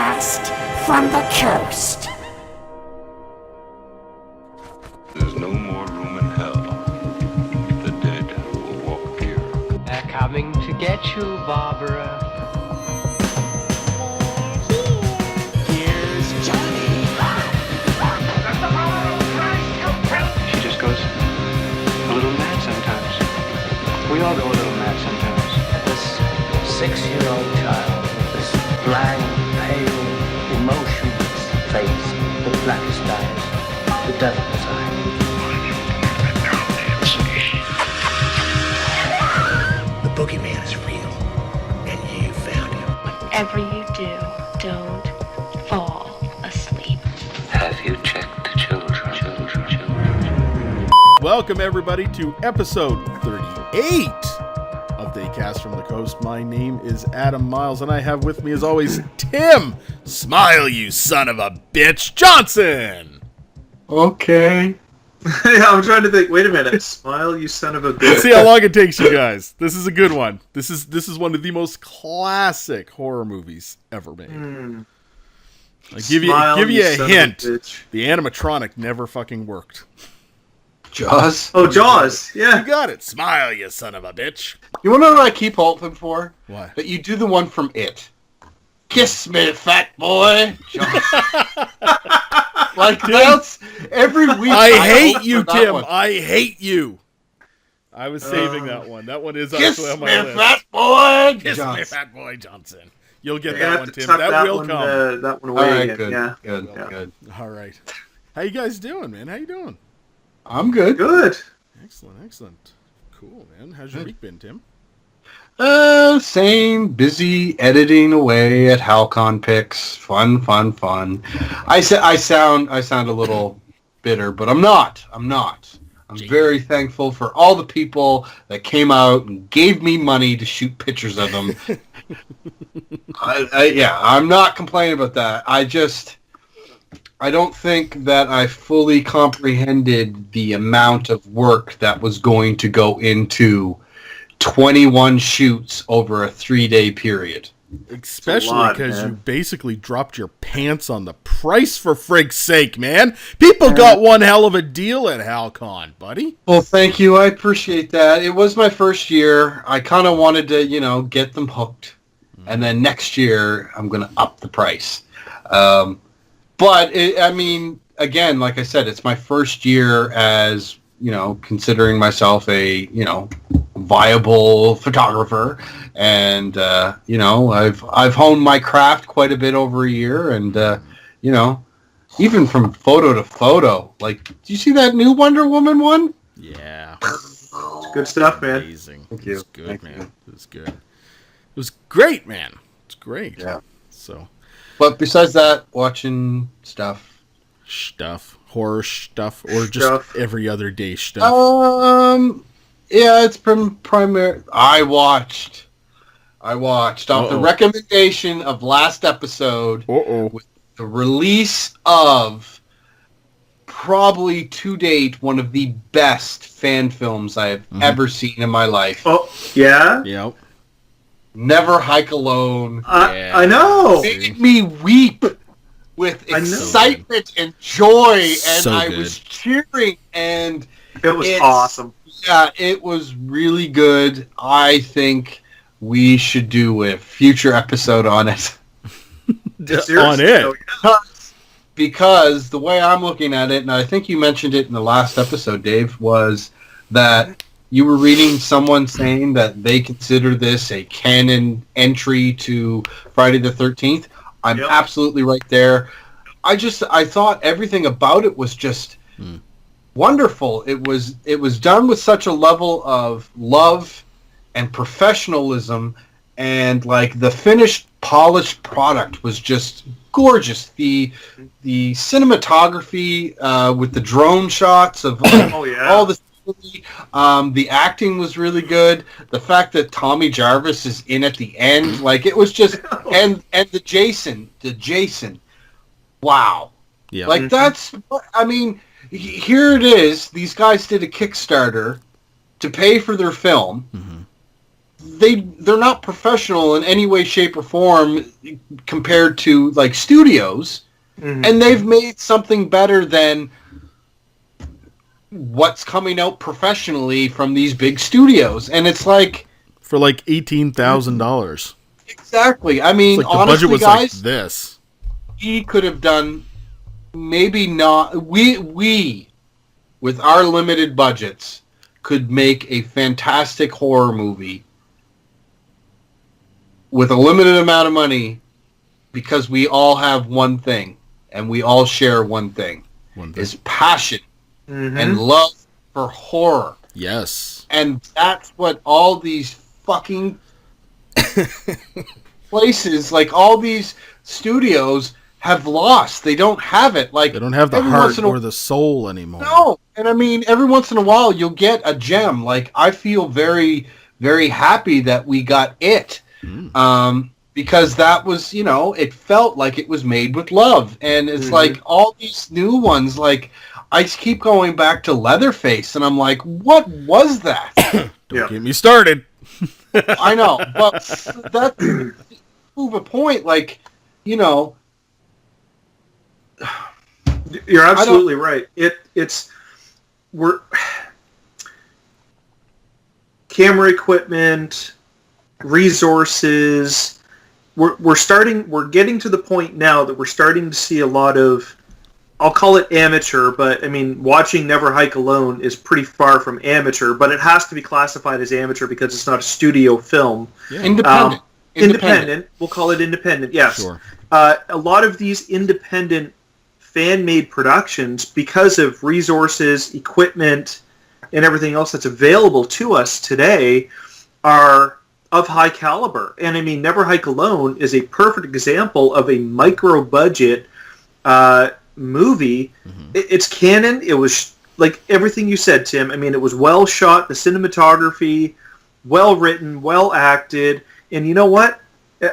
cast from the coast. There's no more room in hell. The dead will walk here. They're coming to get you, Barbara. Here's Johnny. She just goes a little mad sometimes. We all go a little mad sometimes. This 6-year-old child with this blank, pale, emotionless face, the blackest eyes, the devil's eyes. The boogeyman is real, and you found him. Whatever you do, don't fall asleep. Have you checked the children? Welcome everybody to episode 38 of They Cast from the Coast. My name is Adam Miles, and I have with me as always Tim, smile you son of a bitch, Johnson. Okay. Yeah, I'm trying to think. Wait a minute. Smile, you son of a bitch. See how long it takes you guys. This is a good one. This is one of the most classic horror movies ever made. I give you a hint. The animatronic never fucking worked. Jaws? Oh, Jaws. Yeah. You got it. Smile, you son of a bitch. You want to know what I keep hoping for? What? That you do the one from It. Kiss me, fat boy. Like, that's every week. I hate you, Tim. I hate you. I was saving that one. That one is actually on my list. Kiss me, fat boy. Kiss Johnson. me, fat boy Johnson. You'll get Yeah, that one, Tim. That will come. That one All away right, again. good. Yeah. Good. All right. How you guys doing, man? How you doing? I'm good. Good. Excellent. Cool, man. How's your week been, Tim? Same. Busy editing away at Halcon picks. Fun. I sound a little bitter, but I'm not. I'm very thankful for all the people that came out and gave me money to shoot pictures of them. I'm not complaining about that. I don't think that I fully comprehended the amount of work that was going to go into 21 shoots over a 3-day period. Especially because you basically dropped your pants on the price, for frig's sake, man. People got one hell of a deal at Halcon, buddy. Well, thank you. I appreciate that. It was my first year. I kind of wanted to, get them hooked. And then next year, I'm going to up the price. But, again, like I said, it's my first year as, considering myself a, viable photographer. And, I've honed my craft quite a bit over a year. And, even from photo to photo. Like, do you see that new Wonder Woman one? Yeah. It's good stuff, man. Amazing. Thank you. It was good, Thank man. you. It was good. It was great, man. It's great. Yeah. So... But besides that, watching stuff, horror stuff, or just every other day stuff. Yeah, it's primary. I watched off the recommendation of last episode with the release of probably to date one of the best fan films I have ever seen in my life. Oh, yeah? Yep. Never Hike Alone. I know. Made me weep with excitement and joy, and I was cheering, and it was awesome. Yeah, it was really good. I think we should do a future episode on it. On it. Because the way I'm looking at it, and I think you mentioned it in the last episode, Dave, was that you were reading someone saying that they consider this a canon entry to Friday the 13th. I'm absolutely right there. I thought everything about it was just wonderful. It was done with such a level of love and professionalism, and like the finished polished product was just gorgeous. The cinematography with the drone shots of all the the acting was really good. The fact that Tommy Jarvis is in at the end, like it was just, and the Jason, wow. Yeah. Like that's, here it is. These guys did a Kickstarter to pay for their film. they're not professional in any way, shape, or form compared to like studios, and they've made something better than what's coming out professionally from these big studios. And it's like for like $18,000. Exactly. I mean, It's like the honestly, budget was guys, like this. we could have done maybe not. We with our limited budgets could make a fantastic horror movie with a limited amount of money because we all have one thing and we all share one thing. Is passion and love for horror. Yes. And that's what all these fucking places, like all these studios, have lost. They don't have it. Like they don't have the heart or the soul anymore. No. And I mean, every once in a while you'll get a gem. Like I feel very, very happy that we got it. Because that was, it felt like it was made with love. And it's like all these new ones, like I keep going back to Leatherface and I'm like, what was that? Don't get me started. I know, but that's prove a point. Like, you're absolutely right. We're camera equipment, resources. We're getting to the point now that we're starting to see a lot of, I'll call it amateur, but I mean, watching Never Hike Alone is pretty far from amateur, but it has to be classified as amateur because it's not a studio film. Yeah. Independent. We'll call it independent, yes. Sure. A lot of these independent fan-made productions, because of resources, equipment, and everything else that's available to us today, are of high caliber. And I mean, Never Hike Alone is a perfect example of a micro-budget movie. It's canon. It was like everything you said, Tim. I mean, it was well shot, the cinematography, well written, well acted. And you know what?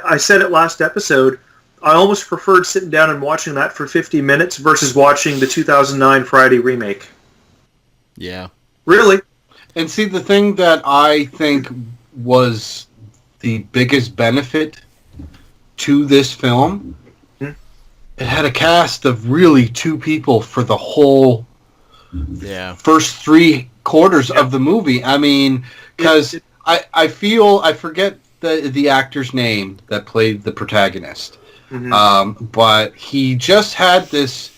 I said it last episode. I almost preferred sitting down and watching that for 50 minutes versus watching the 2009 Friday remake. Yeah. Really? And see, the thing that I think was the biggest benefit to this film, it had a cast of really two people for the whole first three quarters of the movie. I mean, because I forget the actor's name that played the protagonist. But he just had this.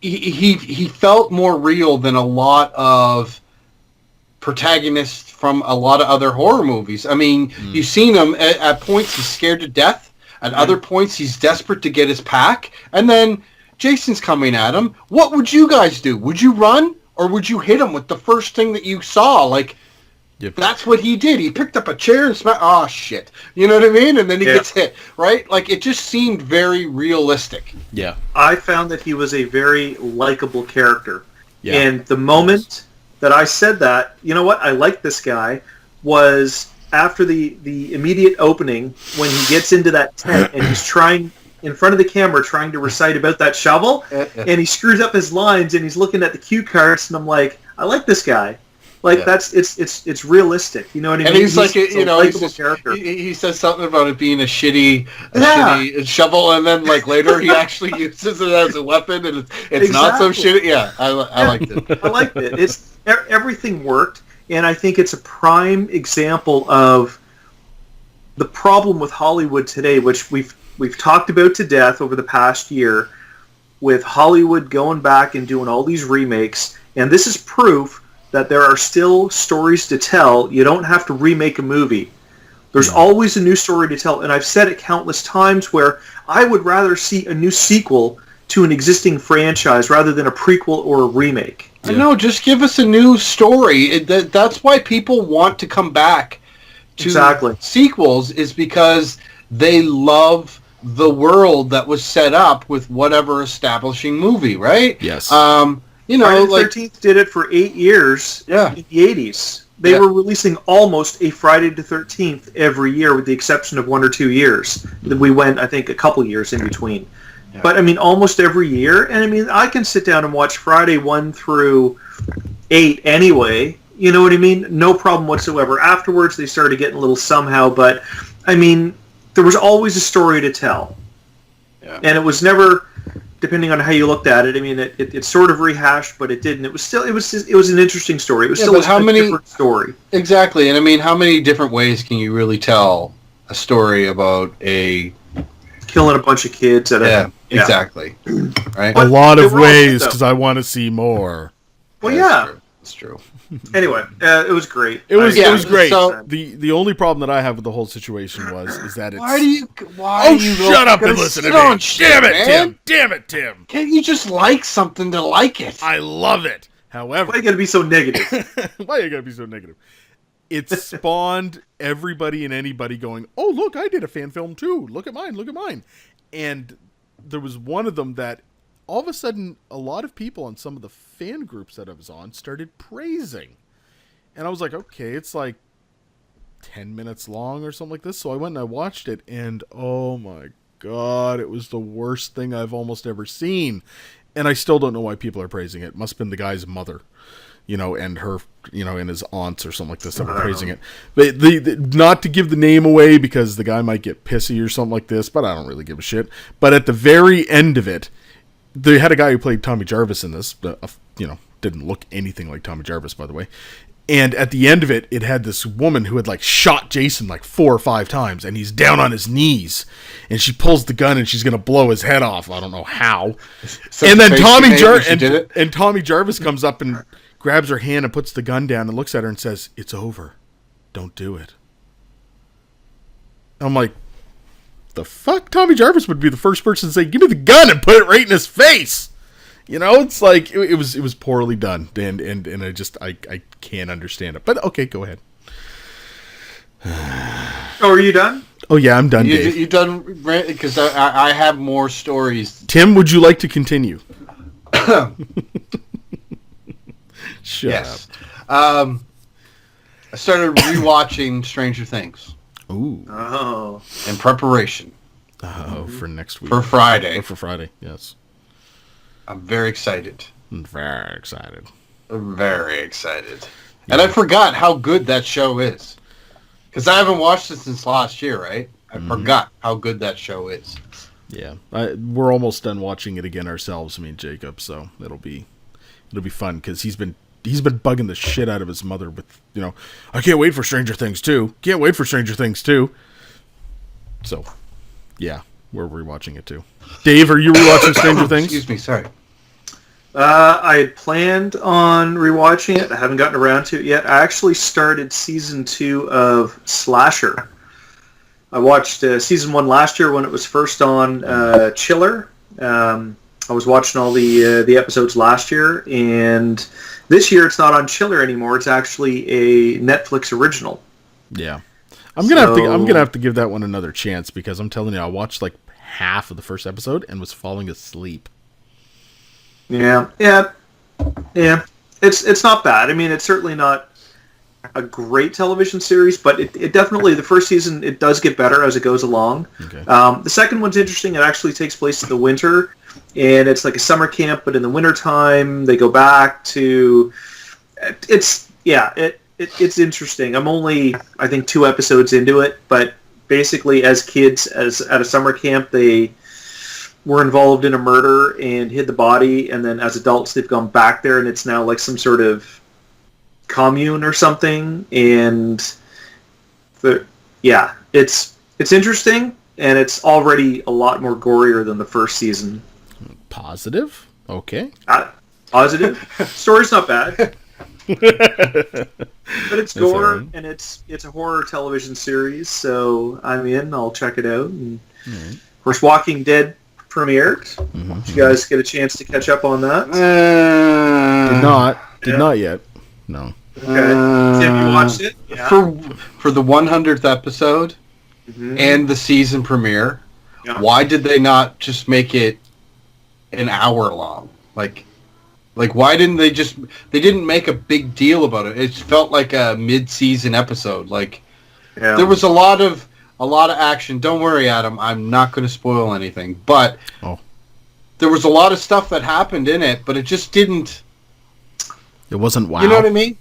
He felt more real than a lot of protagonists from a lot of other horror movies. I mean, you've seen him at points he's scared to death. At other points he's desperate to get his pack. And then Jason's coming at him. What would you guys do? Would you run or would you hit him with the first thing that you saw? Like. Yep. That's what he did. He picked up a chair and smacked. Oh shit! You know what I mean? And then he gets hit. Right? Like it just seemed very realistic. Yeah. I found that he was a very likable character. Yeah. And the moment that I said that, you know what? I like this guy. Was after the immediate opening when he gets into that tent and he's trying in front of the camera trying to recite about that shovel, and he screws up his lines and he's looking at the cue cards and I'm like, I like this guy. Like that's it's realistic, you know what I mean? And he's like, character. He says something about it being a shitty shovel, and then like later he actually uses it as a weapon, and it's not so shitty. Yeah, I liked it. I liked it. It's everything worked, and I think it's a prime example of the problem with Hollywood today, which we've talked about to death over the past year, with Hollywood going back and doing all these remakes, and this is proof that there are still stories to tell. You don't have to remake a movie. There's always a new story to tell. And I've said it countless times where I would rather see a new sequel to an existing franchise rather than a prequel or a remake. Yeah. No, just give us a new story. That's why people want to come back to sequels, is because they love the world that was set up with whatever establishing movie, right? Yes. Friday the 13th did it for 8 years in the 80s. They were releasing almost a Friday the 13th every year with the exception of 1 or 2 years. We went, I think, a couple years in between. Yeah. But, I mean, almost every year. And, I mean, I can sit down and watch Friday 1 through 8 anyway, You know what I mean? No problem whatsoever. Afterwards, they started getting a little somehow, but, I mean, there was always a story to tell. Yeah. And it was never, depending on how you looked at it, I mean, it sort of rehashed, but it didn't. It was an interesting story. It was still a different story. Exactly. And I mean, how many different ways can you really tell a story about a... Killing a bunch of kids at a... Yeah, exactly. Right? A lot of ways, because I want to see more. Well, yeah. That's true. Anyway, it was great. It was great. So, the only problem that I have with the whole situation is that it's... Why do you shut up and listen to me. Damn it, Tim. Damn it, Tim. Can't you just like something to like it? I love it. However... Why are you going to be so negative? Why are you going to be so negative? It spawned everybody and anybody going, oh, look, I did a fan film too. Look at mine. And there was one of them that all of a sudden a lot of people on some of the fan groups that I was on started praising. And I was like, okay, it's like 10 minutes long or something like this. So I went and I watched it, and oh my God, it was the worst thing I've almost ever seen. And I still don't know why people are praising it. It must have been the guy's mother, and her, and his aunts or something like this that were praising it. But not to give the name away because the guy might get pissy or something like this, but I don't really give a shit. But at the very end of it, they had a guy who played Tommy Jarvis in this, didn't look anything like Tommy Jarvis, by the way. And at the end of it, it had this woman who had shot Jason 4 or 5 times, and he's down on his knees, and she pulls the gun and she's gonna blow his head off. I don't know how. And then Tommy Jarvis comes up and grabs her hand and puts the gun down and looks at her and says, "It's over. Don't do it." I'm like, the fuck? Tommy Jarvis would be the first person to say, "Give me the gun," and put it right in his face. It's like it was poorly done, and I can't understand it. But okay, go ahead. Oh, are you done? Oh yeah, I'm done. Dave. You done? Because I have more stories. Tim, would you like to continue? Shut up. I started rewatching Stranger Things. Ooh. Oh. In preparation. Oh, for next week. For Friday. Or for Friday, yes. I'm very excited. Very excited. Very excited. Yeah. And I forgot how good that show is. Because I haven't watched it since last year, right? I forgot how good that show is. Yeah. We're almost done watching it again ourselves, me and Jacob, so it'll be fun, because he's been bugging the shit out of his mother with, I can't wait for Stranger Things 2. Can't wait for Stranger Things 2. So, yeah, we're rewatching it too. Dave, are you rewatching Stranger Things? Excuse me, sorry. I had planned on rewatching it. I haven't gotten around to it yet. I actually started season 2 of Slasher. I watched season 1 last year when it was first on Chiller. I was watching all the episodes last year, and this year it's not on Chiller anymore. It's actually a Netflix original. Yeah, I'm gonna have to give that one another chance, because I'm telling you, I watched half of the first episode and was falling asleep. Yeah. It's not bad. I mean, it's certainly not a great television series, but it definitely, the first season, it does get better as it goes along. Okay. The second one's interesting. It actually takes place in the winter, and it's like a summer camp, but in the wintertime, they go back to... It's interesting. I'm only, I think, 2 episodes into it, but basically, as kids, at a summer camp, they were involved in a murder and hid the body, and then as adults, they've gone back there, and it's now like some sort of commune or something, and it's interesting, and it's already a lot more gorier than the first season. Positive? Okay. Positive? Story's not bad. But it's gore, and it's a horror television series, so I'm in. I'll check it out. And of course, Walking Dead premiered. Did you guys get a chance to catch up on that? Did not yet. No. Okay. Have you watched it? Yeah. For the 100th episode and the season premiere, why did they not just make it an hour long? Like why didn't they didn't make a big deal about it. It felt like a mid-season episode. There was a lot of action. Don't worry, Adam, I'm not going to spoil anything, but there was a lot of stuff that happened in it, but it just didn't... It wasn't wow. You know what I mean?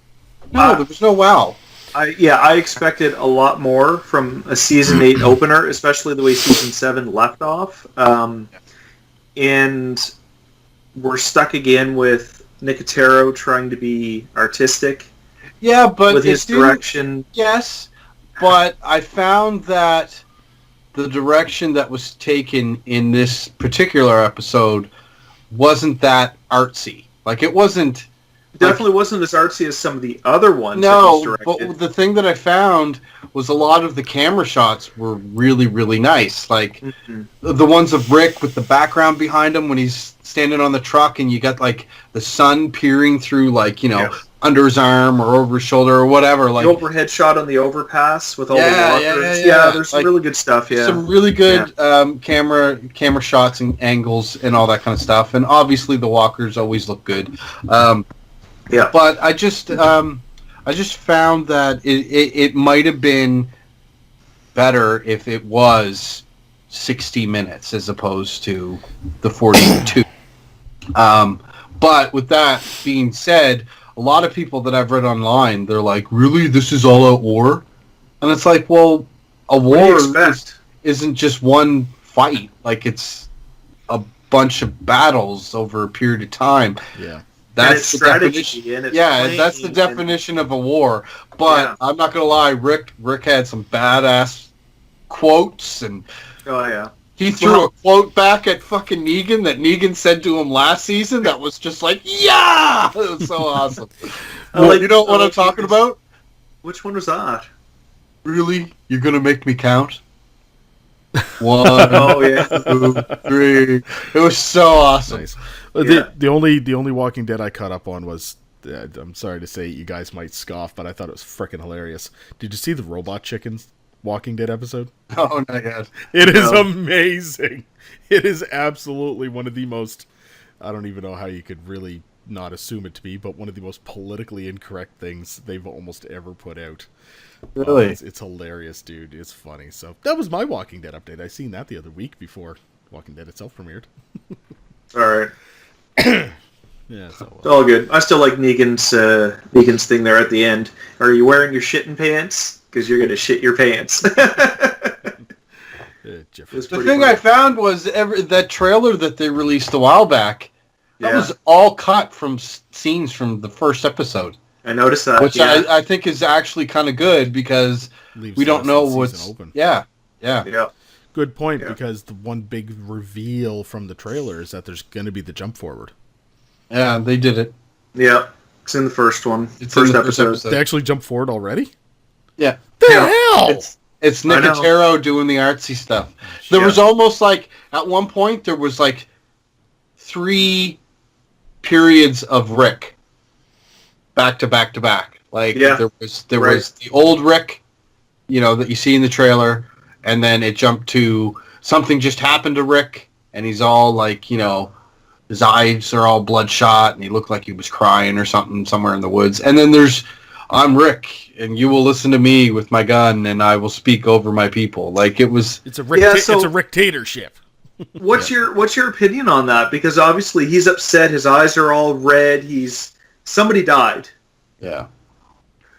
No, there was no wow. I expected a lot more from a season 8 opener, especially the way season 7 left off. And we're stuck again with Nicotero trying to be artistic. Yeah, but with his direction. Yes, but I found that the direction that was taken in this particular episode wasn't that artsy. Like, it wasn't... Definitely wasn't as artsy as some of the other ones. No, but the thing that I found was a lot of the camera shots were really, really nice. Like, the ones of Rick with the background behind him when he's standing on the truck and you got, like, the sun peering through, like, under his arm or over his shoulder or whatever. Like, the overhead shot on the overpass with all the walkers. Yeah, there's some really good stuff, some really good camera shots and angles and all that kind of stuff. And obviously the walkers always look good. But I just found that it might have been better if it was 60 minutes as opposed to the 42. But with that being said, a lot of people that I've read online, they're like, really, this is all out war? And it's like, well, a war isn't just one fight. Like, it's a bunch of battles over a period of time. Yeah. That's the definition. That's the definition of a war. But I'm not gonna lie, Rick had some badass quotes, and he threw a quote back at fucking Negan that Negan said to him last season. That was just like, it was so awesome. You know what I'm talking about? Which one was that? Really, you're gonna make me count? 1, 2, 3. It was so awesome. Nice. The only Walking Dead I caught up on was, I'm sorry to say, you guys might scoff, but I thought it was freaking hilarious. Did you see the Robot Chickens Walking Dead episode? Oh, not yet. It is amazing. It is absolutely one of the most, I don't even know how you could really not assume it to be, but one of the most politically incorrect things they've almost ever put out. Really? It's hilarious, dude. It's funny. So that was my Walking Dead update. I seen that the other week before Walking Dead itself premiered. All right. It's all good. I still like Negan's thing there at the end. Are you wearing your shitting pants? Because you're gonna shit your pants. The thing I found was that trailer that they released a while back. That was all cut from scenes from the first episode. I noticed that, which I think is actually kind of good because we don't know what's open. Yeah. Good point, because the one big reveal from the trailer is that there's going to be the jump forward. Yeah, they did it. Yeah, it's in the first one. It's first in the episode. first episode. They actually jump forward already? Yeah. The hell? It's Nicotero doing the artsy stuff. There was almost like, at one point, there was like 3 periods of Rick. Back to back to back. Like, there was the old Rick, that you see in the trailer, and then it jumped to something just happened to Rick, and he's all like, his eyes are all bloodshot, and he looked like he was crying or something somewhere in the woods. And then there's, I'm Rick, and you will listen to me with my gun, and I will speak over my people. Like, it was... It's a Rick-tatorship. What's your opinion on that? Because obviously he's upset, his eyes are all red, somebody died. Yeah.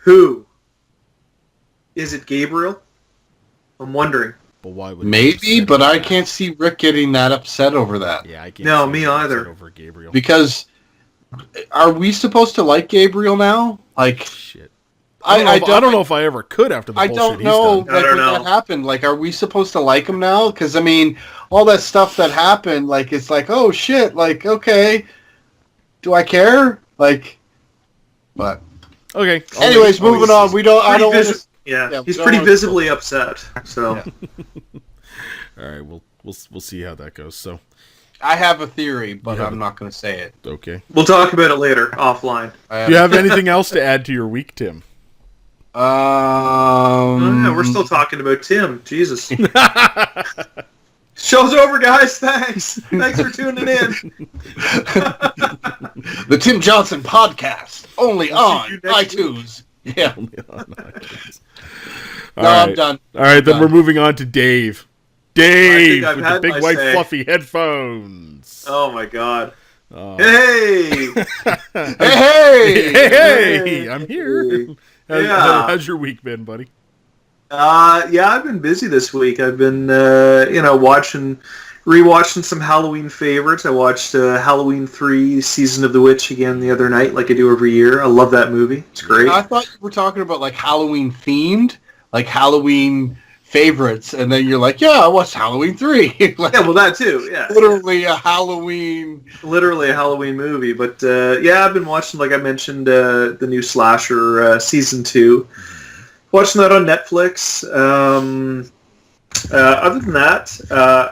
Who? Is it Gabriel? I'm wondering. But why would maybe, but I can't see Rick getting that upset over that. Yeah, I can't. No, me either. Over Gabriel. Because are we supposed to like Gabriel now? Like, shit. I don't know if I ever could after the bullshit I don't know. He's done. Like, when that happened, like, are we supposed to like him now? Because I mean, all that stuff that happened, like, it's like, oh shit, like, okay, do I care? Like, but okay. Anyways, moving on. We don't. I don't. He's pretty visibly upset. So, all right, we'll see how that goes. So, I have a theory, but I'm not going to say it. Okay, we'll talk about it later offline. Do you have anything else to add to your week, Tim? We're still talking about Tim. Jesus. Show's over, guys. Thanks for tuning in. The Tim Johnson Podcast, only on iTunes. Yeah. I'm done. All right, then we're moving on to Dave. Dave with the big white say. fluffy headphones. Oh my god. Hey! Hey! I'm here. How's your week been, buddy? I've been busy this week. I've been, rewatching some Halloween favorites. I watched Halloween 3, Season of the Witch again the other night, like I do every year. I love that movie. It's great. I thought you were talking about like Halloween themed, like Halloween favorites, and then you're like, yeah, I watched Halloween 3. Like, yeah, well, that too, yeah. Literally a Halloween movie. But, I've been watching, like I mentioned, the new Slasher Season 2. Watching that on Netflix. Other than that,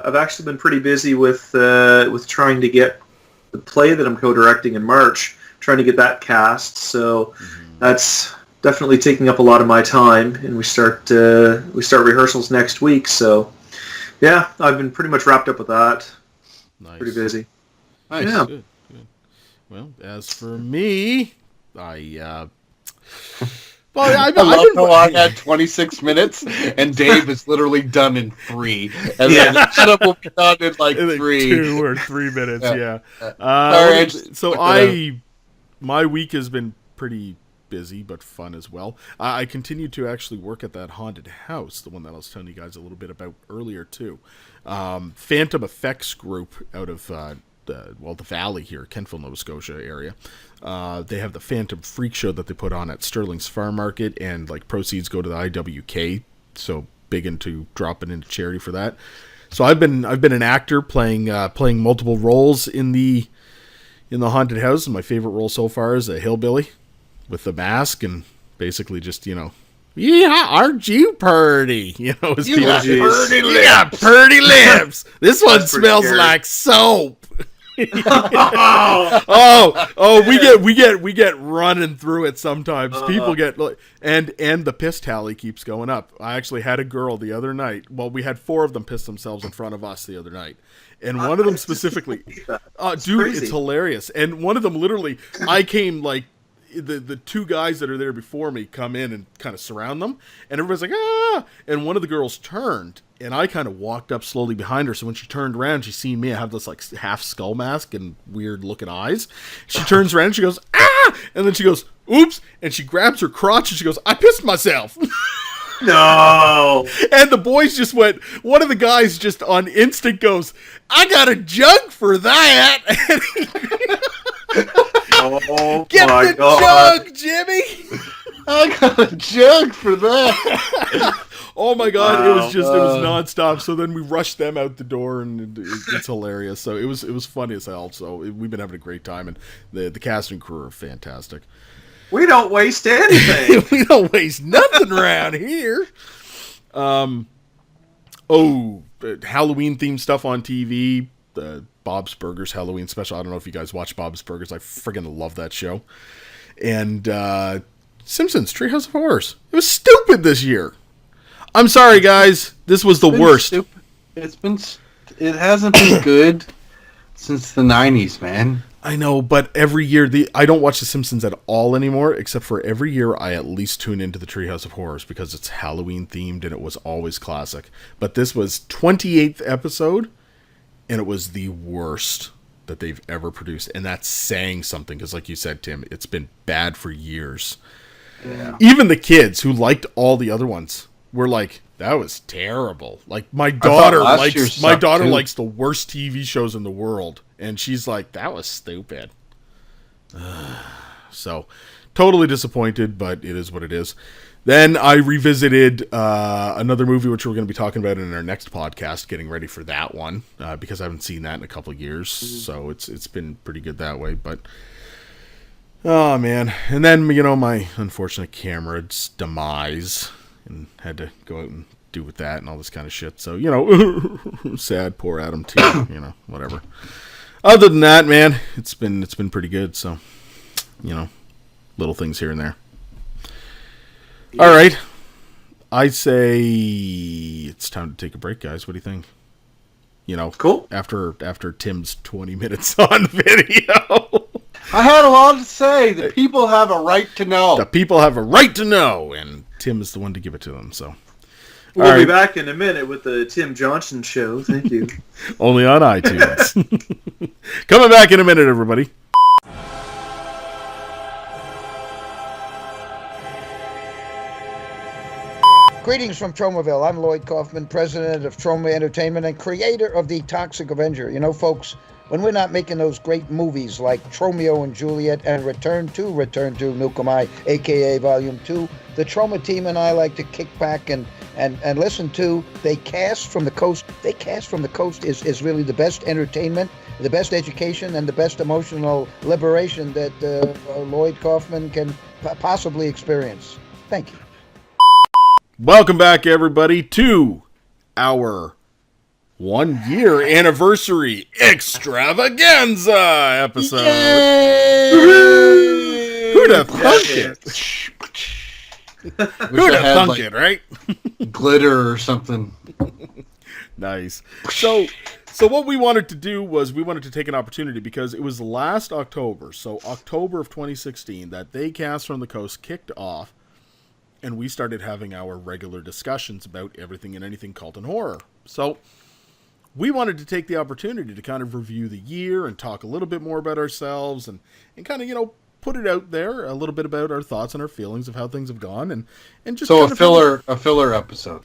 I've actually been pretty busy with trying to get the play that I'm co-directing in March, trying to get that cast. So that's definitely taking up a lot of my time, and we start rehearsals next week. So yeah, I've been pretty much wrapped up with that. Nice. Pretty busy. Nice. Yeah. Good. Well, as for me, I had 26 minutes, and Dave is literally done in 3, and then Adam will be done in like 3. 2 or 3 minutes. Yeah. My week has been pretty busy, but fun as well. I continue to actually work at that haunted house, the one that I was telling you guys a little bit about earlier too. Phantom Effects Group out of the Valley here, Kentville, Nova Scotia area. They have the Phantom Freak Show that they put on at Sterling's Farm Market, and like proceeds go to the IWK. So big into dropping into charity for that. So I've been an actor playing multiple roles in the haunted house, and my favorite role so far is a hillbilly with the mask and basically just yeah, aren't you purty? As You got purty lips. You got purty lips. This one That's smells scary. like soap. we get running through it sometimes. People get and the piss tally keeps going up. I actually had a girl the other night. Well, we had 4 of them piss themselves in front of us the other night. And one of them specifically, crazy. it's hilarious. And one of them literally, I came like the 2 guys that are there before me come in and kind of surround them, and everybody's like, ah! And one of the girls turned, and I kind of walked up slowly behind her. So when she turned around, she seen me. I have this like half skull mask and weird looking eyes. She turns around and she goes, ah! And then she goes, oops! And she grabs her crotch and she goes, I pissed myself. No. And the boys just went, one of the guys just on instinct goes, I got a jug for that. Oh, Get my the God. jug, Jimmy. I got a jug for that. Oh my God, Wow. it was nonstop. So then we rushed them out the door, and it's hilarious. So it was funny as hell. So we've been having a great time, and the cast and crew are fantastic. We don't waste anything. We don't waste nothing around here. Halloween themed stuff on TV. Bob's Burgers Halloween special. I don't know if you guys watch Bob's Burgers. I friggin' love that show. And Simpsons Treehouse of Horrors. It was stupid this year. I'm sorry, guys. This was the worst. Stupid. It hasn't been good since the 90s, man. I know, but every year I don't watch The Simpsons at all anymore, except for every year I at least tune into the Treehouse of Horrors because it's Halloween themed and it was always classic. But this was 28th episode, and it was the worst that they've ever produced, and that's saying something because, like you said, Tim, it's been bad for years. Yeah. Even the kids who liked all the other ones were like, that was terrible. Like my daughter likes the worst TV shows in the world, and she's like, that was stupid. So totally disappointed, but it is what it is. Then I revisited another movie which we're going to be talking about in our next podcast, getting ready for that one because I haven't seen that in a couple of years. So it's been pretty good that way, but oh man. And then my unfortunate camera's demise, and had to go out and do with that and all this kind of shit. So, sad, poor Adam too, whatever. Other than that, man, it's been pretty good. So, little things here and there. Yeah. All right. I say it's time to take a break, guys. What do you think? Cool. After Tim's 20 minutes on video. I had a lot to say. The people have a right to know. The people have a right to know, and Tim is the one to give it to them. So, We'll be right. back in a minute with the Tim Johnson Show. Thank you. Only on iTunes. Coming back in a minute, everybody. Greetings from Tromaville. I'm Lloyd Kaufman, president of Troma Entertainment and creator of The Toxic Avenger. You know, folks, when we're not making those great movies like Tromeo and Juliet and Return to Nukamai, a.k.a. Volume 2, the Troma team and I like to kick back and listen to They Cast from the Coast. They Cast from the Coast is really the best entertainment, the best education, and the best emotional liberation that Lloyd Kaufman can possibly experience. Thank you. Welcome back, everybody, to our 1 year anniversary extravaganza episode. Who'd have thunk it? Who'd have thunk it, right? Glitter or something. Nice. So what we wanted to do was we wanted to take an opportunity because it was last October, so October of 2016, that They Cast from the Coast kicked off. And we started having our regular discussions about everything and anything cult and horror. So we wanted to take the opportunity to kind of review the year and talk a little bit more about ourselves and kind of, put it out there a little bit about our thoughts and our feelings of how things have gone and just so a filler episode.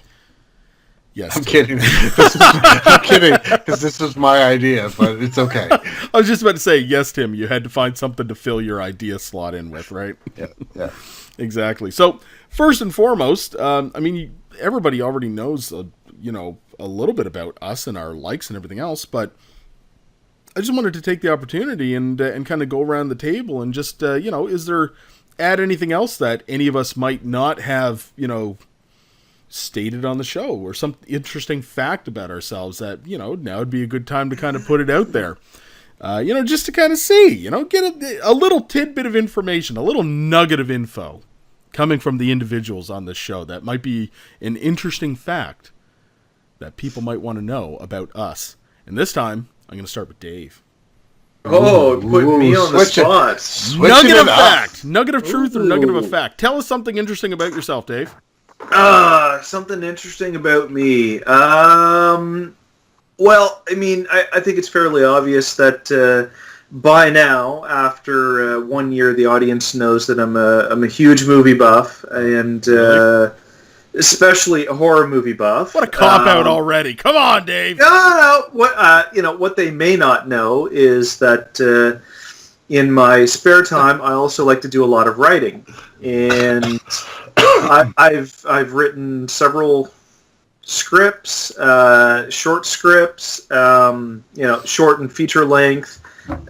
Yes, I'm kidding. I'm kidding because this was my idea, but it's okay. I was just about to say, yes, Tim, you had to find something to fill your idea slot in with, right? Yeah. Exactly. So first and foremost, everybody already knows, a little bit about us and our likes and everything else, but I just wanted to take the opportunity and kind of go around the table and just, is there add anything else that any of us might not have, stated on the show or some interesting fact about ourselves that, now would be a good time to kind of put it out there. Just to kind of see, get a little tidbit of information, a little nugget of info coming from the individuals on this show that might be an interesting fact that people might want to know about us. And this time, I'm going to start with Dave. Oh, put me on the spot. Nugget of fact, nugget of truth, or nugget of a fact. Tell us something interesting about yourself, Dave. Something interesting about me. Well, I think it's fairly obvious that by now, after 1 year, the audience knows that I'm a huge movie buff, and especially a horror movie buff. What a cop-out already. Come on, Dave. No. What they may not know is that in my spare time, I also like to do a lot of writing, and I've written several scripts, short scripts, short and feature length.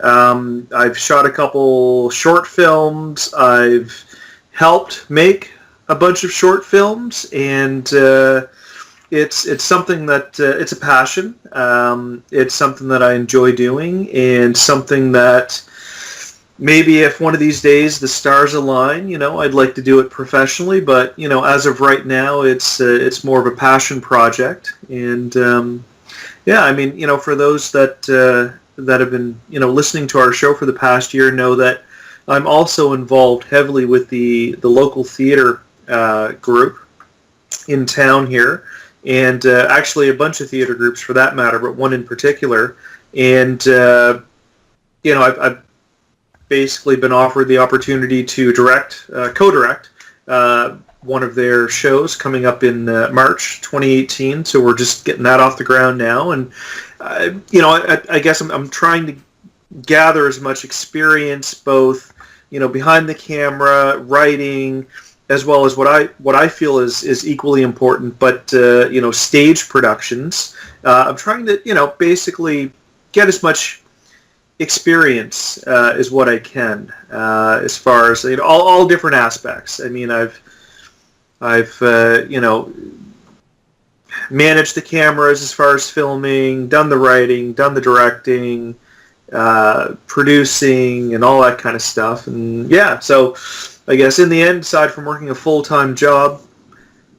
I've shot a couple short films. I've helped make a bunch of short films, and it's something that it's a passion. It's something that I enjoy doing, and something that maybe if one of these days the stars align, I'd like to do it professionally. But as of right now, it's more of a passion project. And for those that have been listening to our show for the past year, know that I'm also involved heavily with the local theater group in town here, and actually a bunch of theater groups for that matter, but one in particular. And I've basically been offered the opportunity to co-direct one of their shows coming up in March 2018. So we're just getting that off the ground now, and I guess I'm trying to gather as much experience, both behind the camera, writing, as well as what I feel is equally important, but stage productions. I'm trying to basically get as much experience is what I can, as far as all different aspects. I've managed the cameras as far as filming, done the writing, done the directing, producing, and all that kind of stuff. And so I guess in the end, aside from working a full-time job,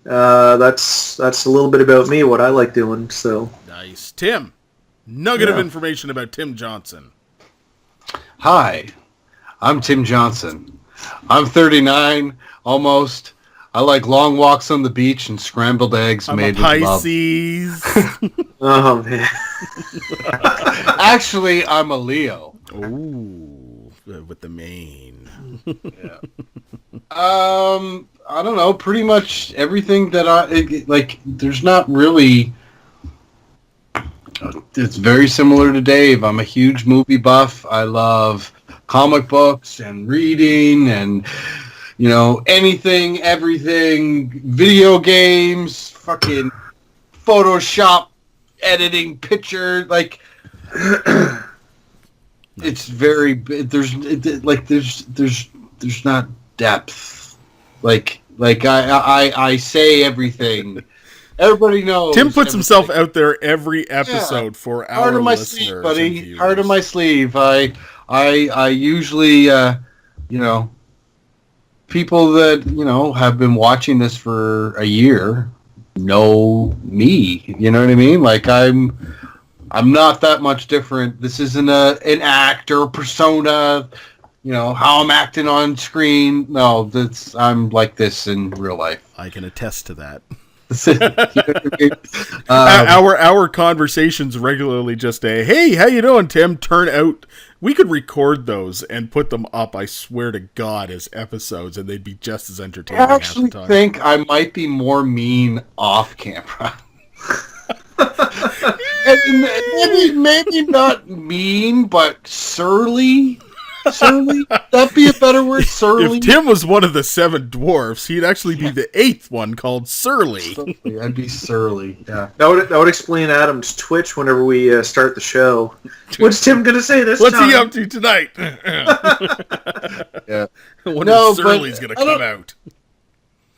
that's a little bit about me, what I like doing. So nice. Tim, nugget of information about Tim Johnson. Hi, I'm Tim Johnson. I'm 39, almost. I like long walks on the beach and scrambled eggs I'm made a with love. Pisces. Oh man. Actually, I'm a Leo. Ooh, with the mane. Yeah. I don't know. Pretty much everything that like. There's not really. It's very similar to Dave. I'm a huge movie buff. I love comic books and reading and, anything, everything, video games, fucking Photoshop, editing, picture, like, it's very, there's not depth. Like I say everything. Everybody knows. Tim puts himself out there every episode for our Heart of my listeners, sleeve, buddy. and viewers. Heart of my sleeve. I usually, people that have been watching this for a year know me. You know what I mean? Like I'm not that much different. This isn't an act or persona. How I'm acting on screen. No, I'm like this in real life. I can attest to that. Our conversations regularly just hey, how you doing, Tim? Turn out we could record those and put them up, I swear to God, as episodes, and they'd be just as entertaining. I actually think I might be more mean off camera. maybe not mean, but surly. Surly? That'd be a better word, surly. If Tim was one of the 7 dwarfs, he'd actually be the 8th one called Surly. I'd be surly, yeah. That would explain Adam's twitch whenever we start the show. What's Tim going to say this What's time? he up to tonight? Yeah. When Surly's going to come out.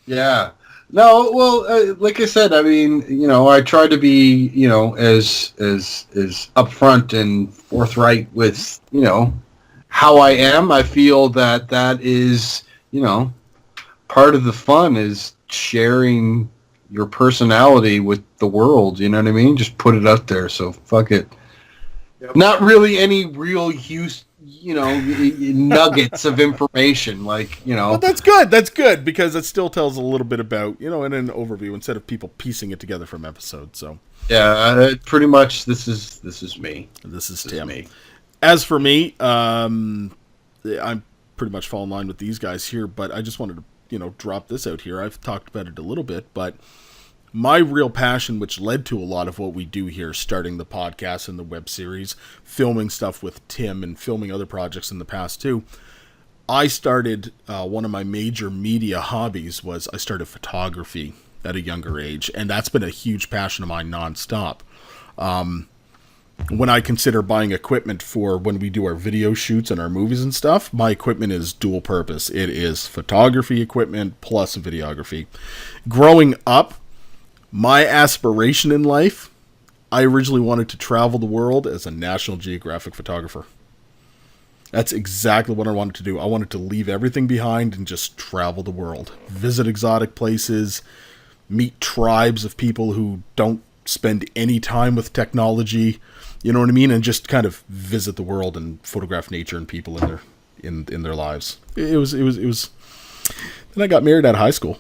Yeah. No, well, like I said, I mean, I try to be, as upfront and forthright with, how I am. I feel that is, part of the fun is sharing your personality with the world. You know what I mean? Just put it out there. So fuck it. Yep. Not really any real use, nuggets of information. Like, But that's good. That's good because it still tells a little bit about, in an overview instead of people piecing it together from episodes. So yeah, pretty much this is me. This is Tim. Me. As for me, I'm pretty much fall in line with these guys here, but I just wanted to, drop this out here. I've talked about it a little bit, but my real passion, which led to a lot of what we do here, starting the podcast and the web series, filming stuff with Tim and filming other projects in the past too, I started, one of my major media hobbies was I started photography at a younger age, and that's been a huge passion of mine nonstop. When I consider buying equipment for when we do our video shoots and our movies and stuff, my equipment is dual purpose. It is photography equipment plus videography. Growing up, my aspiration in life, I originally wanted to travel the world as a National Geographic photographer. That's exactly what I wanted to do. I wanted to leave everything behind and just travel the world. Visit exotic places, meet tribes of people who don't spend any time with technology, you know what I mean, and just kind of visit the world and photograph nature and people in their lives. It was. Then I got married out of high school,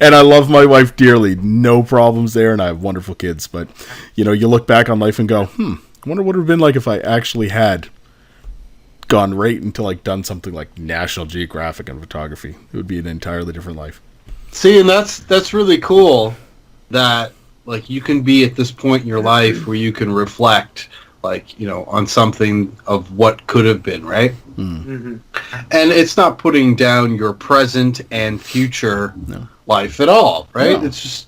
and I love my wife dearly. No problems there, and I have wonderful kids. But you look back on life and go, I wonder what it would have been like if I actually had gone right into done something like National Geographic and photography. It would be an entirely different life. See, and that's really cool that you can be at this point in your life where you can reflect on something of what could have been, right? Mm-hmm. And it's not putting down your present and future life at all, right? No. It's just,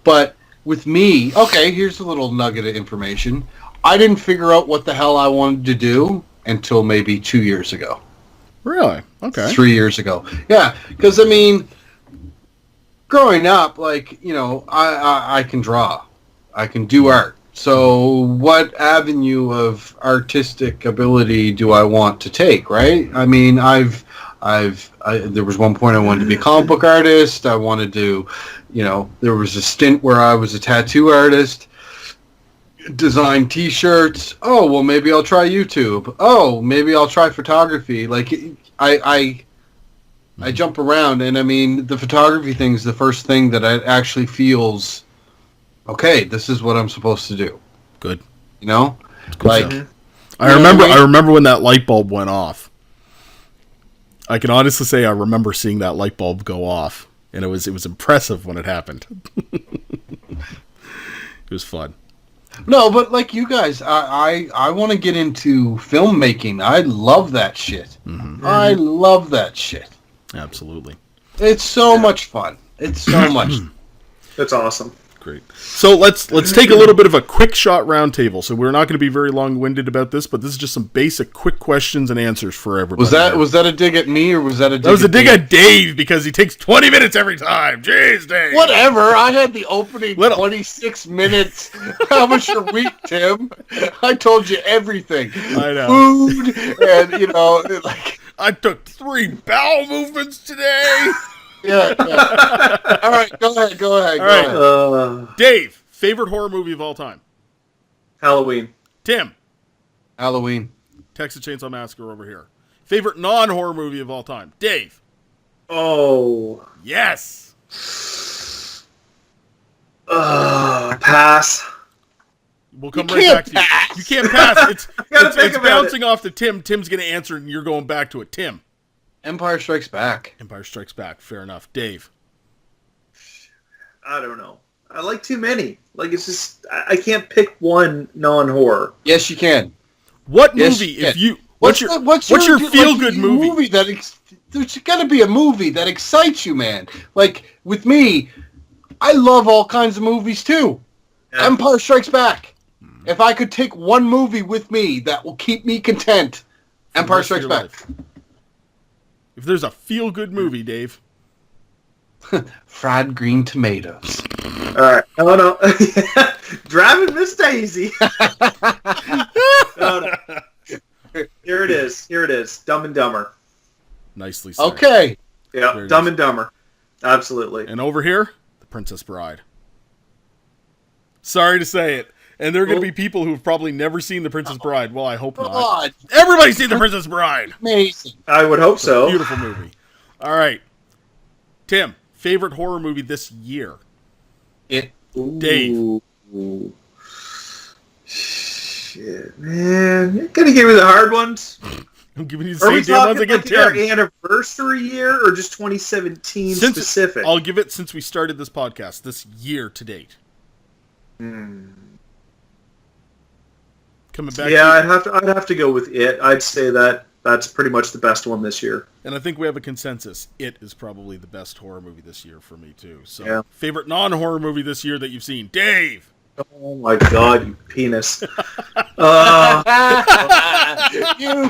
but with me, okay, here's a little nugget of information. I didn't figure out what the hell I wanted to do until maybe 2 years ago. Really? Okay. 3 years ago. Yeah, because, I mean, growing up, I can draw. I can do art. So what avenue of artistic ability do I want to take, right? I mean, there was one point I wanted to be a comic book artist. I wanted to, there was a stint where I was a tattoo artist, design T-shirts. Oh, well, maybe I'll try YouTube. Oh, maybe I'll try photography. I jump around, and I mean, the photography thing is the first thing that I actually feels, okay, this is what I'm supposed to do. Good. You know? Good Like, stuff. I remember when that light bulb went off. I can honestly say I remember seeing that light bulb go off, and it was impressive when it happened. It was fun. No, but like you guys, I want to get into filmmaking. I love that shit. I love that shit. Absolutely. It's so much fun. It's so much. That's awesome. Great. So let's take a little bit of a quick shot roundtable. So we're not going to be very long-winded about this, but this is just some basic quick questions and answers for everybody. Was that a dig at me, or was that a dig That was a dig at Dave because he takes 20 minutes every time. Jeez, Dave. Whatever. I had the opening 26 minutes. How was your week, Tim? I told you everything. I know. Food and, you know, like... I took 3 bowel movements today. Yeah. All right, go ahead. Dave, favorite horror movie of all time? Halloween. Tim. Halloween. Texas Chainsaw Massacre over here. Favorite non-horror movie of all time? Dave. Oh. Yes. Pass. We'll come right back to you. You can't pass. It's bouncing it. off to Tim. Tim's going to answer, and you're going back to it. Tim. Empire Strikes Back. Empire Strikes Back. Fair enough. Dave. I don't know. I like too many. Like, it's just, I can't pick one non-horror. Yes, you can. What movie, if you... What's your feel-good movie? There's got to be a movie that excites you, man. Like, with me, I love all kinds of movies, too. Yeah. Empire Strikes Back. If I could take one movie with me that will keep me content, Empire Strikes Back. If there's a feel-good movie, Dave. Fried green tomatoes. All right. No. Driving Miss Daisy. No. Here it is. Dumb and Dumber. Nicely said. Okay. Yeah, Very Dumb nice. and Dumber. Absolutely. And over here, The Princess Bride. Sorry to say it. And there are going to be people who've probably never seen The Princess Bride. Well, I hope not. Everybody's seen The Princess Bride. Amazing. I would hope so. Beautiful movie. All right. Tim, favorite horror movie this year? Dave. Ooh. Shit, man. You're going to give me the hard ones? I'm giving you the same damn ones again, Tim. Our anniversary year or just 2017 specific? I'll give it since we started this podcast, this year to date. Coming back. Yeah, I'd have to go with It. I'd say that's pretty much the best one this year. And I think we have a consensus. It is probably the best horror movie this year for me too. So, yeah. Favorite non-horror movie this year that you've seen, Dave? Oh my God, you penis! You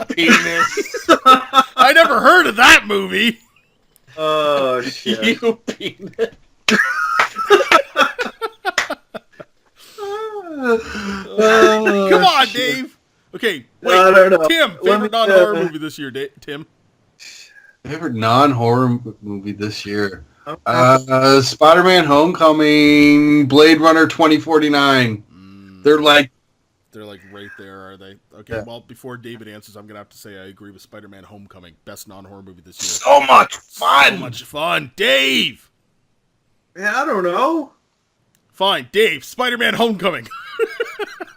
penis! I never heard of that movie. Oh shit! You penis! Come on, Dave. Okay, wait. I don't know. Tim, favorite non-horror movie this year, Tim? Favorite non-horror movie this year? Spider-Man: Homecoming, Blade Runner 2049. They're like right there, are they? Okay, yeah. Well, before David answers, I'm gonna have to say I agree with Spider-Man: Homecoming, best non-horror movie this year. So much fun. So much fun, Dave. Yeah, I don't know. Fine, Dave. Spider-Man: Homecoming.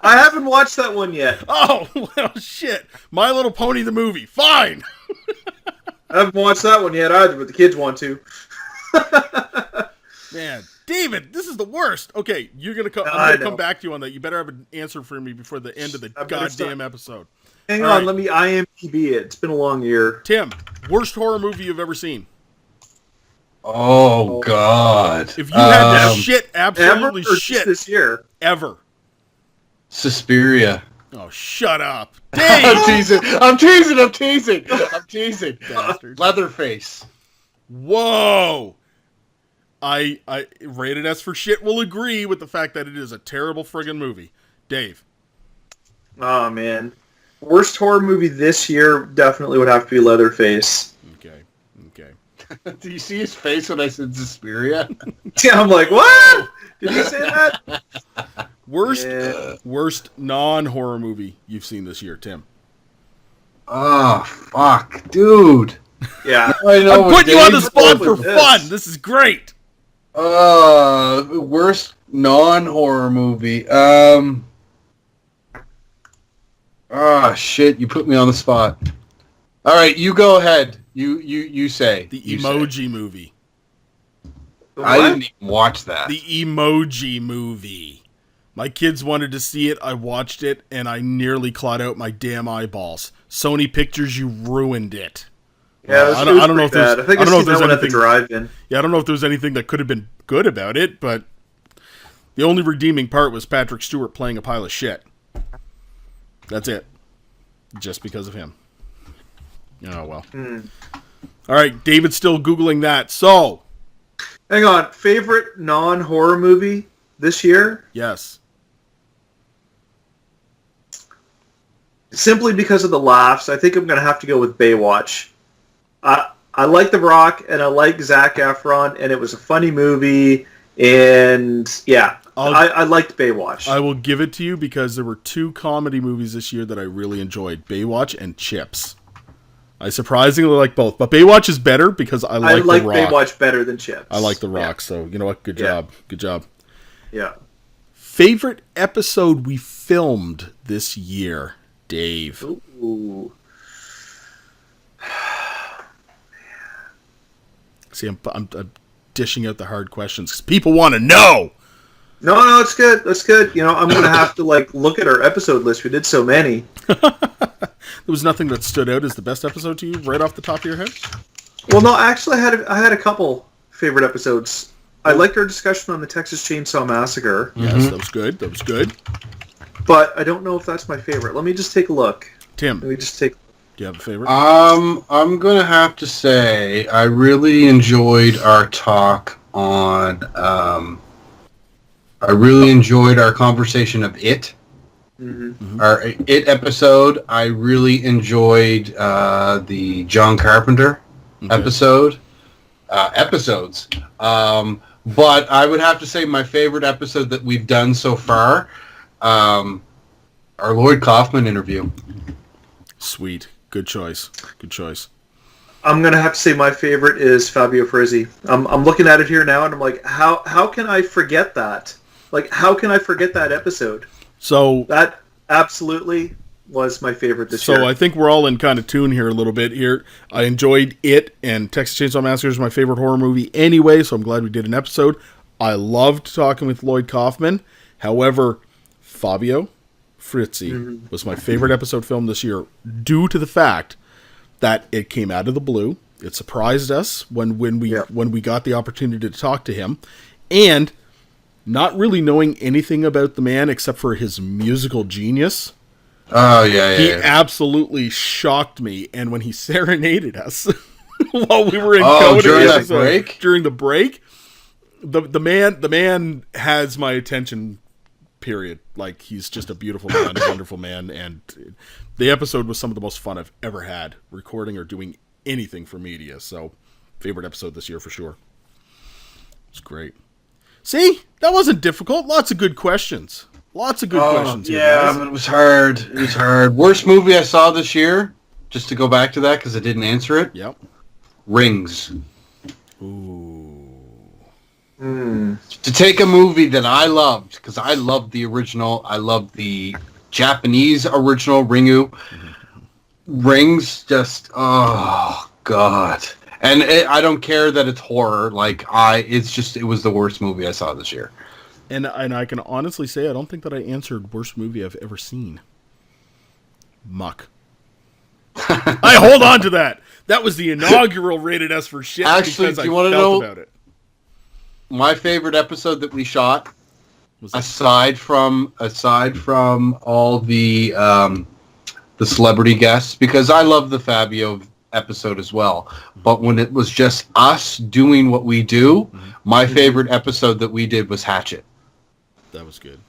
I haven't watched that one yet. Oh, well, shit. My Little Pony the movie. Fine. I haven't watched that one yet either, but the kids want to. Man, David, this is the worst. Okay, I'm gonna come back to you on that. You better have an answer for me before the end of the goddamn episode. Hang on, let me IMDb it. It's been a long year. Tim, worst horror movie you've ever seen? Oh God! If you had to shit, absolutely ever or shit this year, ever. Suspiria. Oh, shut up, Dave! I'm teasing. Bastard. Leatherface. Whoa! I rated S for shit will agree with the fact that it is a terrible friggin' movie. Dave. Oh man, worst horror movie this year definitely would have to be Leatherface. Okay. Do you see his face when I said Suspiria? Yeah, I'm like, what? Did you say that? Worst non-horror movie you've seen this year, Tim? Oh, fuck. Dude. Yeah. I know I'm what putting you on the Dave's spot going for with fun. This is great. Worst non-horror movie. Shit! You put me on the spot. All right, you go ahead. You say The You Emoji Movie. I didn't even watch that. The Emoji Movie. My kids wanted to see it. I watched it, and I nearly clawed out my damn eyeballs. Sony Pictures, you ruined it. Yeah, I don't know if there's. I think I don't know if there's that one at the anything. drive-in. Yeah, I don't know if there's anything that could have been good about it, but the only redeeming part was Patrick Stewart playing a pile of shit. That's it. Just because of him. Oh, well. All right, David's still Googling that. So. Hang on. Favorite non-horror movie this year? Yes. Simply because of the laughs, I think I'm going to have to go with Baywatch. I like The Rock, and I like Zac Efron, and it was a funny movie, and yeah, I liked Baywatch. I will give it to you because there were two comedy movies this year that I really enjoyed, Baywatch and Chips. I surprisingly like both, but Baywatch is better because I like The Rock. Baywatch better than Chips. I like The Rock, so you know what? Good job. Good job. Yeah. Favorite episode we filmed this year, Dave? Ooh. See, I'm dishing out the hard questions because people want to know. No, it's good. That's good. You know, I'm going to have to look at our episode list. We did so many. There was nothing that stood out as the best episode to you right off the top of your head? Well, no, actually, I had a couple favorite episodes. I liked our discussion on the Texas Chainsaw Massacre. Yes, that was good. That was good. But I don't know if that's my favorite. Let me just take a look. Tim, Let me just take. do you have a favorite? I'm gonna have to say I really enjoyed our talk on. I really enjoyed our conversation of It. Our It episode. I really enjoyed the John Carpenter episodes. But I would have to say my favorite episode that we've done so far, our Lloyd Kaufman interview. Sweet. Good choice. Good choice. I'm gonna have to say my favorite is Fabio Frizzi. I'm looking at it here now, and I'm like, how can I forget that? Like, how can I forget that episode? So that absolutely was my favorite this year. So I think we're all in kind of tune here a little bit here. I enjoyed It, and Texas Chainsaw Massacre is my favorite horror movie anyway, so I'm glad we did an episode. I loved talking with Lloyd Kaufman. However, Fabio Frizzi was my favorite episode filmed this year due to the fact that it came out of the blue. It surprised us when we got the opportunity to talk to him, and not really knowing anything about the man except for his musical genius. Oh, yeah. He absolutely shocked me, and when he serenaded us while we were in code during the break, the man has my attention, period. Like, he's just a beautiful man, a wonderful man, and the episode was some of the most fun I've ever had, recording or doing anything for media, so favorite episode this year for sure. It's great. See? That wasn't difficult. Lots of good questions. Lots of good questions here, guys. But it was hard. It was hard. Worst movie I saw this year, just to go back to that because I didn't answer it. Yep. Rings. Ooh. To take a movie that I loved, because I loved the original, I loved the Japanese original, Ringu. Rings, just, oh, God. And I don't care that it's horror. It was the worst movie I saw this year. And I can honestly say I don't think that I answered worst movie I've ever seen. Muck. I hold on to that. That was the inaugural rated S for shit. Actually, do you want to know about it? My favorite episode that we shot, aside from all the celebrity guests, because I love the Fabio episode as well, but when it was just us doing what we do, my favorite episode that we did was Hatchet. That was good.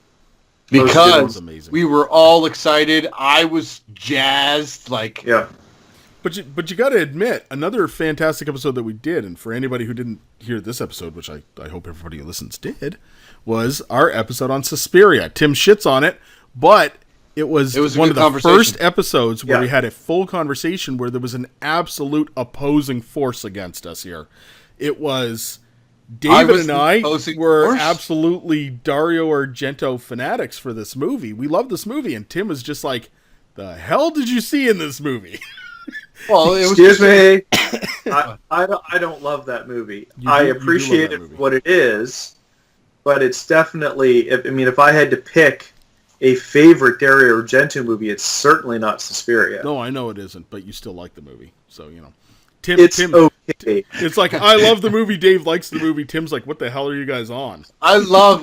Because we were all excited. I was jazzed. Yeah. But you got to admit, another fantastic episode that we did, and for anybody who didn't hear this episode, which I hope everybody who listens did, was our episode on Suspiria. Tim shits on it, but It was a one good of the conversation. first episodes where Yeah. we had a full conversation where there was an absolute opposing force against us here. It was David was and the I opposing were force? absolutely Dario Argento fanatics for this movie. We love this movie, and Tim was just like, "The hell did you see in this movie?" Well, it was Excuse me. I don't love that movie. I You do appreciate love that it movie. for what it is, but it's definitely. If I had to pick a favorite Dario Argento movie, it's certainly not Suspiria. No, I know it isn't, but you still like the movie, so you know. Tim, It's okay. it's like I love the movie. Dave likes the movie. Tim's like, "What the hell are you guys on?" I love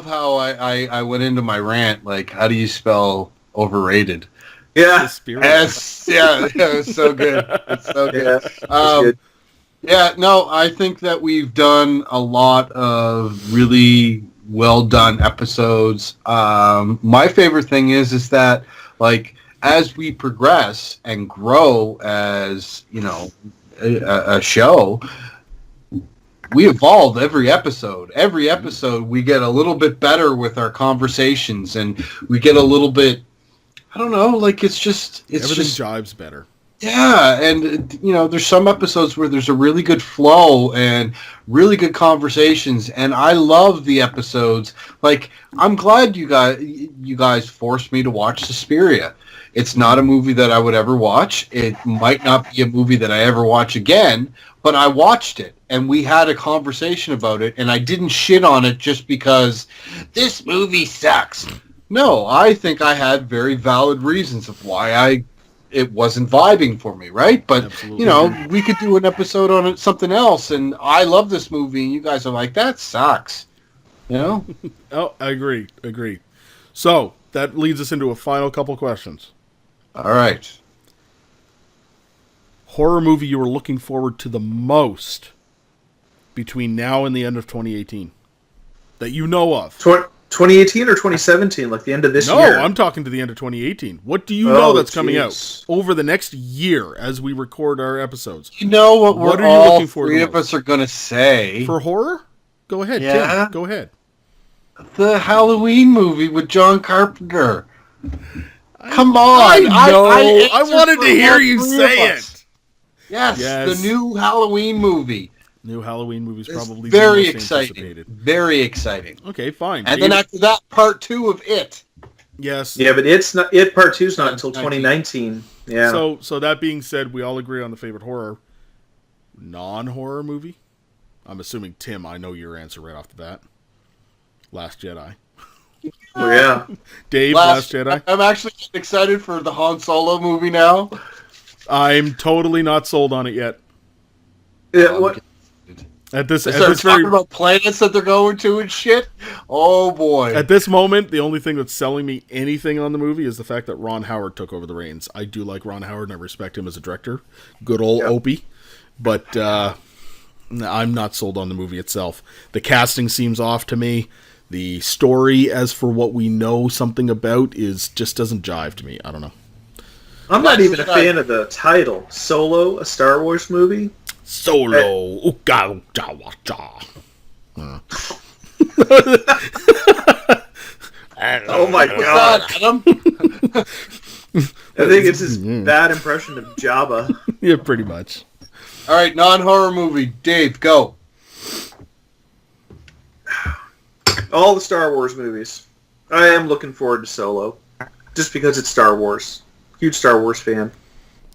how I went into my rant. Like, how do you spell overrated? Yeah. Suspiria. It's so good. It's so good. Yeah. That's Um, good. No, I think that we've done a lot of really well done episodes. My favorite thing is that, like, as we progress and grow as, you know, a show, we evolve every episode. Every episode we get a little bit better with our conversations, and we get a little bit, I don't know, like it's Everything just jives better. yeah, and you know, there's some episodes where there's a really good flow and really good conversations, and I love the episodes. Like, I'm glad you guys forced me to watch Suspiria. It's not a movie that I would ever watch. It might not be a movie that I ever watch again, but I watched it, and we had a conversation about it, and I didn't shit on it just because this movie sucks. No, I think I had very valid reasons of why it wasn't vibing for me, right? But, Absolutely. you know, we could do an episode on something else, and I love this movie, and you guys are like, that sucks. You know? Oh, I agree. So, that leads us into a final couple questions. All right. Horror movie you were looking forward to the most between now and the end of 2018 that you know of? 2018 or 2017, like the end of this No, year? I'm talking to the end of 2018. What do you know that's coming out jeez. over the next year as we record our episodes? You know what What we're are you all looking for three the of most? us are going to say? For horror? Go ahead, Yeah. Tim. Go ahead. The Halloween movie with John Carpenter. Come on. I know. I answered wanted for to hear all you three say of us. it. Yes, Yes. the new Halloween movie. New Halloween movie is It's probably very the most exciting. anticipated. Very exciting. Okay, fine. And then after that, part 2 of It. yes. Yeah, but it's not. It Part 2 is not until 2019. Yeah. So that being said, we all agree on the favorite horror, non-horror movie. I'm assuming Tim. I know your answer right off the bat. Last Jedi. Oh, yeah. Dave, Last Jedi. I'm actually excited for the Han Solo movie now. I'm totally not sold on it yet. Yeah, what? At this They start talking about planets that they're going to and shit. Oh boy! At this moment, the only thing that's selling me anything on the movie is the fact that Ron Howard took over the reins. I do like Ron Howard and I respect him as a director. Good old Opie. But I'm not sold on the movie itself. The casting seems off to me. The story, as for what we know something about, just doesn't jive to me. I don't know. I'm not even a fan of the title. Solo, a Star Wars movie? Solo. Uka uka wacha. Oh my god. Adam? I think it's his bad impression of Jabba. Yeah, pretty much. All right, non-horror movie. Dave, go. All the Star Wars movies. I am looking forward to Solo. Just because it's Star Wars. Huge Star Wars fan.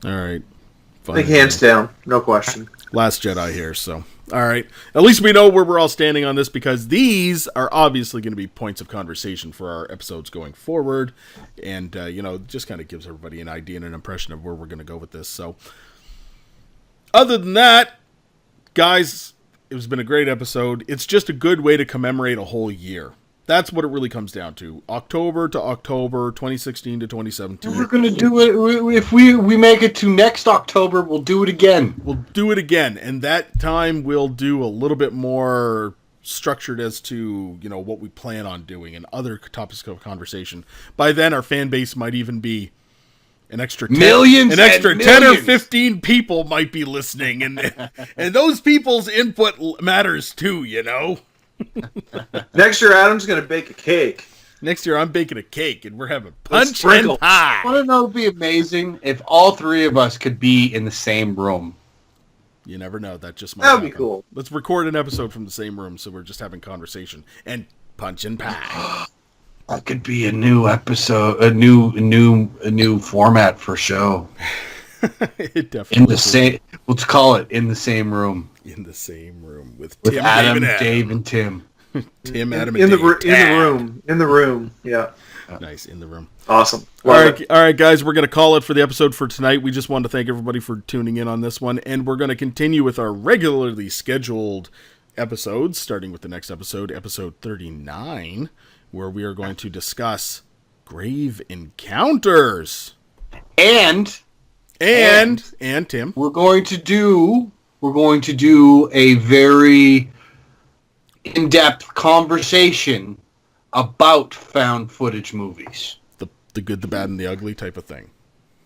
All right. I think hands down. No question. Last Jedi here, so. All right. At least we know where we're all standing on this because these are obviously going to be points of conversation for our episodes going forward. And, just kind of gives everybody an idea and an impression of where we're going to go with this. So, other than that, guys, it has been a great episode. It's just a good way to commemorate a whole year. That's what it really comes down to. October to October, 2016 to 2017. We're going to do it. If we make it to next October, we'll do it again. We'll do it again. And that time we'll do a little bit more structured as to, what we plan on doing and other topics of conversation. By then, our fan base might even be an extra 10, millions, an extra and 10 or millions. 15 people might be listening. And those people's input matters too, Next year, Adam's going to bake a cake. Next year, I'm baking a cake, and we're having punch sprinkle. and pie. I want to know, it'd be amazing if all three of us could be in the same room. You never know. That just might That'd be happen. cool. Let's record an episode from the same room, so we're just having conversation and punch and pie. That could be a new episode, a new format for show. It definitely In the same, let's call it in the same room in the same room with with Tim, Adam, Dave, and Tim. Tim, Adam, in and the Dave. in the room. Yeah, Nice, in the room. awesome. All Love it. right, guys, we're going to call it for the episode for tonight. We just want to thank everybody for tuning in on this one, and we're going to continue with our regularly scheduled episodes, starting with the next episode, episode 39, where we are going to discuss Grave Encounters. And Tim, We're going to do a very in-depth conversation about found footage movies. the good, the bad, and the ugly type of thing.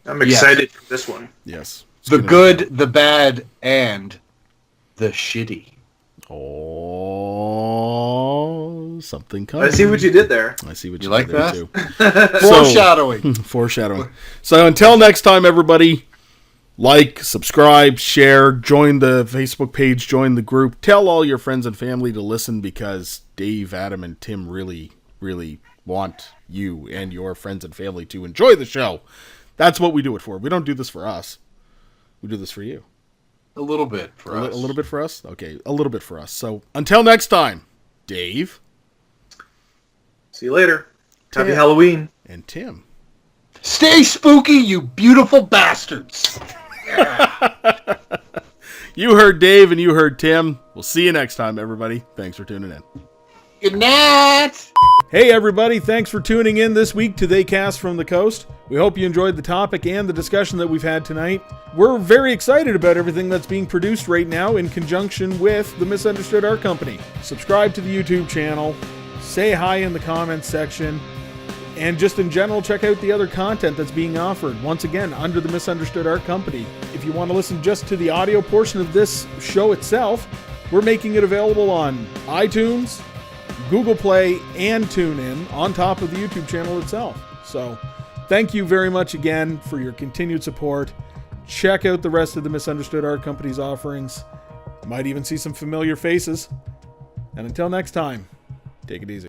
I'm excited for this one. Yes. It's The gonna- good, the bad, and the shitty. Oh, something coming. I see what you did there. I see what You you like did there, that? too. Foreshadowing. Foreshadowing. So until next time, everybody, like, subscribe, share, join the Facebook page, join the group. Tell all your friends and family to listen because Dave, Adam, and Tim really, really want you and your friends and family to enjoy the show. That's what we do it for. We don't do this for us. We do this for you. A little bit for us. A little bit for us? Okay, a little bit for us. So until next time, Dave. See you later. Happy Tim. Halloween. And Tim. Stay spooky, you beautiful bastards. You heard Dave and you heard Tim. We'll see you next time, everybody. Thanks for tuning in. Good night. Hey, everybody. Thanks for tuning in this week to They Cast from the Coast. We hope you enjoyed the topic and the discussion that we've had tonight. We're very excited about everything that's being produced right now in conjunction with the Misunderstood Art Company. Subscribe to the YouTube channel. Say hi in the comments section. And just in general, check out the other content that's being offered, once again, under the Misunderstood Art Company. If you want to listen just to the audio portion of this show itself, we're making it available on iTunes, Google Play, and TuneIn on top of the YouTube channel itself. So thank you very much again for your continued support. Check out the rest of the Misunderstood Art Company's offerings. You might even see some familiar faces. And until next time, take it easy.